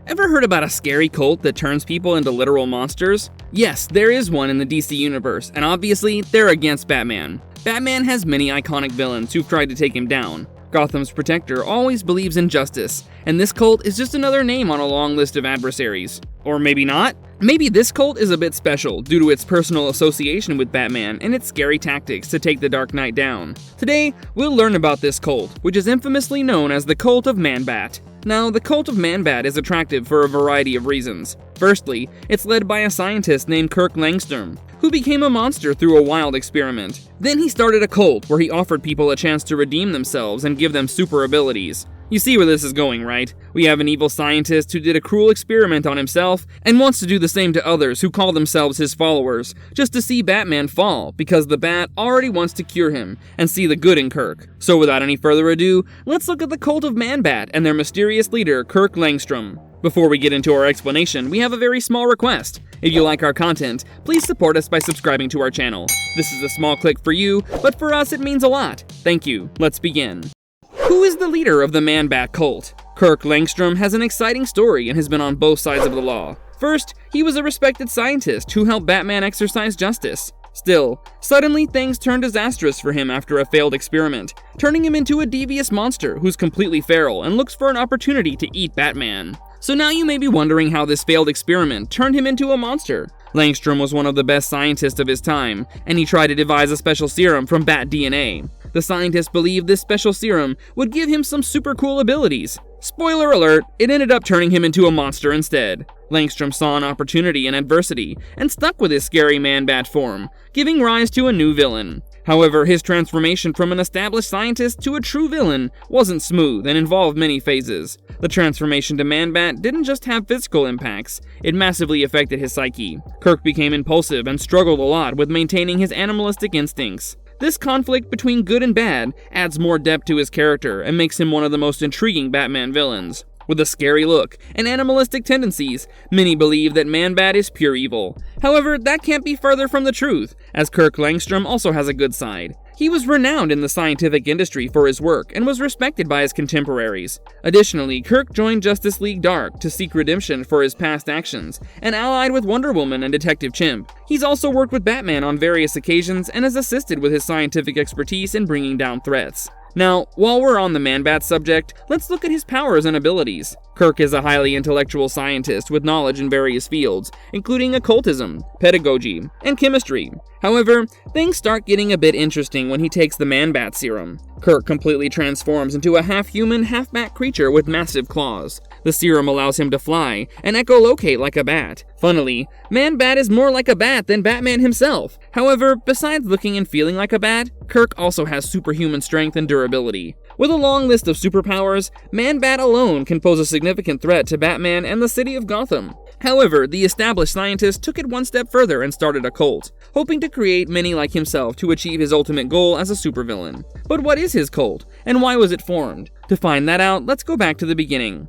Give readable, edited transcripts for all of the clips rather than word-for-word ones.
Ever heard about a scary cult that turns people into literal monsters? Yes, there is one in the DC universe, and obviously, they're against Batman. Batman has many iconic villains who've tried to take him down. Gotham's protector always believes in justice, and this cult is just another name on a long list of adversaries. Or maybe not? Maybe this cult is a bit special due to its personal association with Batman and its scary tactics to take the Dark Knight down. Today, we'll learn about this cult, which is infamously known as the Cult of Man-Bat. Now, the Cult of Man-Bat is attractive for a variety of reasons. Firstly, it's led by a scientist named Kirk Langstrom, who became a monster through a wild experiment. Then he started a cult where he offered people a chance to redeem themselves and give them super abilities. You see where this is going, right? We have an evil scientist who did a cruel experiment on himself and wants to do the same to others who call themselves his followers, just to see Batman fall because the Bat already wants to cure him and see the good in Kirk. So without any further ado, let's look at the Cult of Man-Bat and their mysterious leader, Kirk Langstrom. Before we get into our explanation, we have a very small request. If you like our content, please support us by subscribing to our channel. This is a small click for you, but for us it means a lot. Thank you. Let's begin. Who is the leader of the Man-Bat cult? Kirk Langstrom has an exciting story and has been on both sides of the law. First, he was a respected scientist who helped Batman exercise justice. Still, suddenly things turned disastrous for him after a failed experiment, turning him into a devious monster who's completely feral and looks for an opportunity to eat Batman. So now you may be wondering how this failed experiment turned him into a monster. Langstrom was one of the best scientists of his time, and he tried to devise a special serum from bat DNA. The scientist believed this special serum would give him some super cool abilities. Spoiler alert, it ended up turning him into a monster instead. Langstrom saw an opportunity in adversity and stuck with his scary Man-Bat form, giving rise to a new villain. However, his transformation from an established scientist to a true villain wasn't smooth and involved many phases. The transformation to Man-Bat didn't just have physical impacts, it massively affected his psyche. Kirk became impulsive and struggled a lot with maintaining his animalistic instincts. This conflict between good and bad adds more depth to his character and makes him one of the most intriguing Batman villains. With a scary look and animalistic tendencies, many believe that Man-Bat is pure evil. However, that can't be further from the truth, as Kirk Langstrom also has a good side. He was renowned in the scientific industry for his work and was respected by his contemporaries. Additionally, Kirk joined Justice League Dark to seek redemption for his past actions, and allied with Wonder Woman and Detective Chimp. He's also worked with Batman on various occasions and has assisted with his scientific expertise in bringing down threats. Now, while we're on the Man-Bat subject, let's look at his powers and abilities. Kirk is a highly intellectual scientist with knowledge in various fields, including occultism, pedagogy, and chemistry. However, things start getting a bit interesting when he takes the Man-Bat serum. Kirk completely transforms into a half-human, half-bat creature with massive claws. The serum allows him to fly and echolocate like a bat. Funnily, Man-Bat is more like a bat than Batman himself. However, besides looking and feeling like a bat, Kirk also has superhuman strength and durability. With a long list of superpowers, Man-Bat alone can pose a significant threat to Batman and the city of Gotham. However, the established scientist took it one step further and started a cult, hoping to create many like himself to achieve his ultimate goal as a supervillain. But what is his cult, and why was it formed? To find that out, let's go back to the beginning.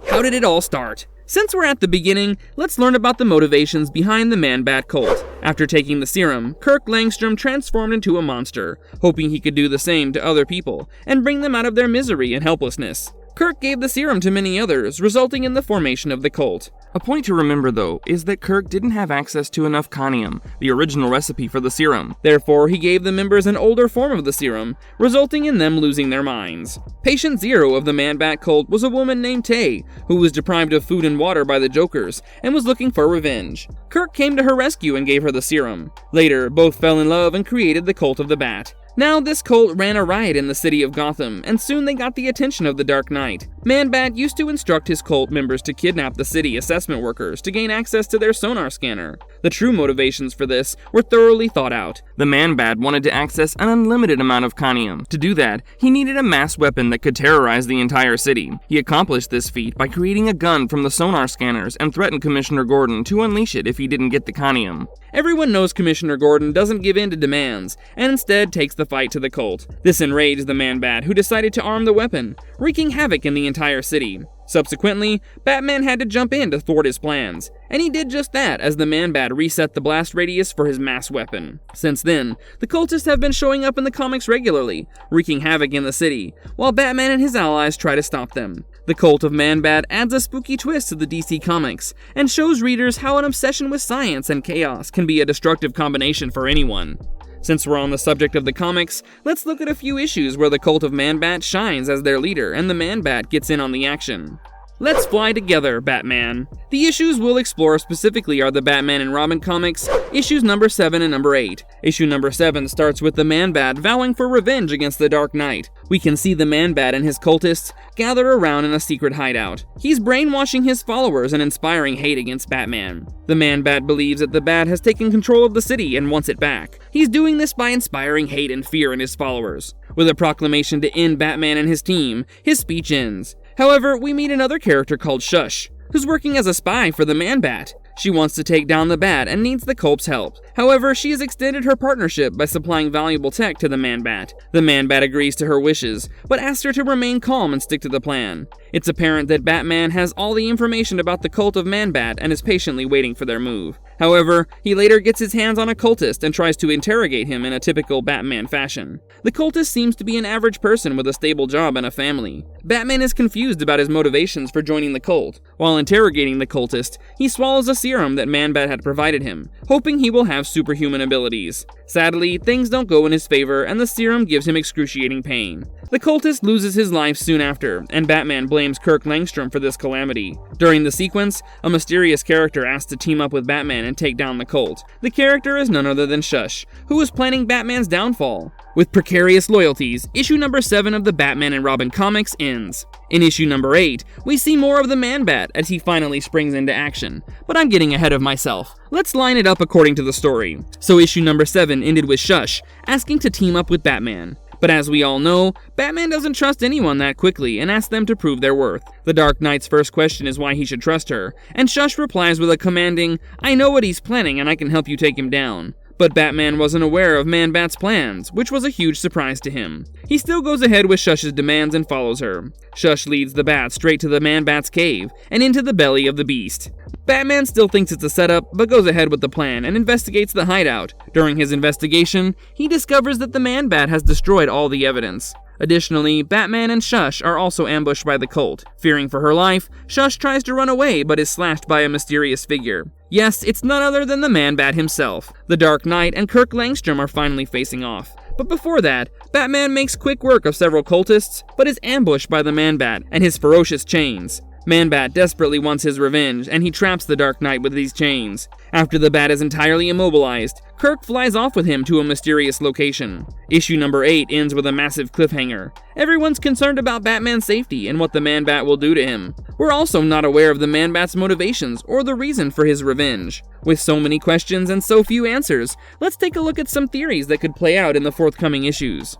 How did it all start? Since we're at the beginning, let's learn about the motivations behind the Man-Bat cult. After taking the serum, Kirk Langstrom transformed into a monster, hoping he could do the same to other people and bring them out of their misery and helplessness. Kirk gave the serum to many others, resulting in the formation of the cult. A point to remember, though, is that Kirk didn't have access to enough conium, the original recipe for the serum. Therefore, he gave the members an older form of the serum, resulting in them losing their minds. Patient zero of the Man-Bat cult was a woman named Tay, who was deprived of food and water by the Jokers, and was looking for revenge. Kirk came to her rescue and gave her the serum. Later, both fell in love and created the Cult of the Bat. Now, this cult ran a riot in the city of Gotham, and soon they got the attention of the Dark Knight. Man-Bat used to instruct his cult members to kidnap the city assessment workers to gain access to their sonar scanner. The true motivations for this were thoroughly thought out. The Man-Bat wanted to access an unlimited amount of conium. To do that, he needed a mass weapon that could terrorize the entire city. He accomplished this feat by creating a gun from the sonar scanners and threatened Commissioner Gordon to unleash it if he didn't get the conium. Everyone knows Commissioner Gordon doesn't give in to demands, and instead takes the fight to the cult. This enraged the Man-Bat, who decided to arm the weapon, wreaking havoc in the entire city. Subsequently, Batman had to jump in to thwart his plans, and he did just that as the Man-Bat reset the blast radius for his mass weapon. Since then, the cultists have been showing up in the comics regularly, wreaking havoc in the city, while Batman and his allies try to stop them. The cult of Man-Bat adds a spooky twist to the DC Comics, and shows readers how an obsession with science and chaos can be a destructive combination for anyone. Since we're on the subject of the comics, let's look at a few issues where the cult of Man-Bat shines as their leader and the Man-Bat gets in on the action. Let's Fly Together, Batman. The issues we'll explore specifically are the Batman and Robin comics, issues number 7 and number 8. Issue number 7 starts with the Man-Bat vowing for revenge against the Dark Knight. We can see the Man-Bat and his cultists gather around in a secret hideout. He's brainwashing his followers and inspiring hate against Batman. The Man-Bat believes that the Bat has taken control of the city and wants it back. He's doing this by inspiring hate and fear in his followers. With a proclamation to end Batman and his team, his speech ends. However, we meet another character called Shush, who's working as a spy for the Man-Bat. She wants to take down the Bat and needs the cult's help. However, she has extended her partnership by supplying valuable tech to the Man-Bat. The Man-Bat agrees to her wishes, but asks her to remain calm and stick to the plan. It's apparent that Batman has all the information about the cult of Man-Bat and is patiently waiting for their move. However, he later gets his hands on a cultist and tries to interrogate him in a typical Batman fashion. The cultist seems to be an average person with a stable job and a family. Batman is confused about his motivations for joining the cult. While interrogating the cultist, he swallows a serum that Man-Bat had provided him, hoping he will have superhuman abilities. Sadly, things don't go in his favor and the serum gives him excruciating pain. The cultist loses his life soon after, and Batman blames Kirk Langstrom for this calamity. During the sequence, a mysterious character asks to team up with Batman and take down the cult. The character is none other than Shush, who is planning Batman's downfall. With precarious loyalties, issue number 7 of the Batman and Robin comics ends. In issue number 8, we see more of the Man-Bat as he finally springs into action. But I'm getting ahead of myself. Let's line it up according to the story. So issue number 7 ended with Shush asking to team up with Batman. But as we all know, Batman doesn't trust anyone that quickly and asks them to prove their worth. The Dark Knight's first question is why he should trust her, and Shush replies with a commanding, "I know what he's planning and I can help you take him down." But Batman wasn't aware of Man-Bat's plans, which was a huge surprise to him. He still goes ahead with Shush's demands and follows her. Shush leads the Bat straight to the Man-Bat's cave and into the belly of the beast. Batman still thinks it's a setup, but goes ahead with the plan and investigates the hideout. During his investigation, he discovers that the Man-Bat has destroyed all the evidence. Additionally, Batman and Shush are also ambushed by the cult. Fearing for her life, Shush tries to run away but is slashed by a mysterious figure. Yes, it's none other than the Man-Bat himself. The Dark Knight and Kirk Langstrom are finally facing off. But before that, Batman makes quick work of several cultists, but is ambushed by the Man-Bat and his ferocious chains. Man-Bat desperately wants his revenge, and he traps the Dark Knight with these chains. After the Bat is entirely immobilized, Kirk flies off with him to a mysterious location. Issue number 8 ends with a massive cliffhanger. Everyone's concerned about Batman's safety and what the Man-Bat will do to him. We're also not aware of the Man-Bat's motivations or the reason for his revenge. With so many questions and so few answers, let's take a look at some theories that could play out in the forthcoming issues.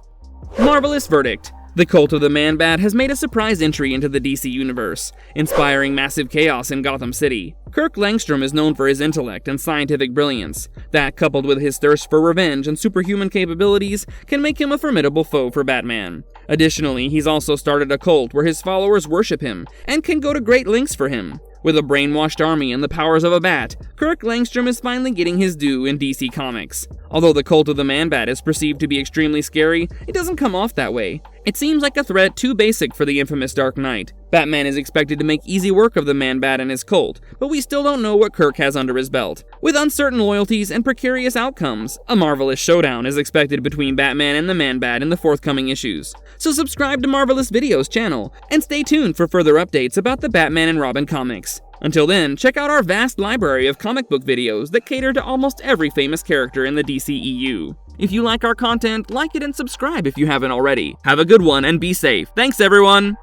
Marvelous verdict. The cult of the Man-Bat has made a surprise entry into the DC universe, inspiring massive chaos in Gotham City. Kirk Langstrom is known for his intellect and scientific brilliance. That, coupled with his thirst for revenge and superhuman capabilities, can make him a formidable foe for Batman. Additionally, he's also started a cult where his followers worship him and can go to great lengths for him. With a brainwashed army and the powers of a bat, Kirk Langstrom is finally getting his due in DC Comics. Although the cult of the Man-Bat is perceived to be extremely scary, it doesn't come off that way. It seems like a threat too basic for the infamous Dark Knight. Batman is expected to make easy work of the Man-Bat and his cult, but we still don't know what Kirk has under his belt. With uncertain loyalties and precarious outcomes, a marvelous showdown is expected between Batman and the Man-Bat in the forthcoming issues. So subscribe to Marvelous Videos channel, and stay tuned for further updates about the Batman and Robin comics. Until then, check out our vast library of comic book videos that cater to almost every famous character in the DCEU. If you like our content, like it and subscribe if you haven't already. Have a good one and be safe. Thanks everyone!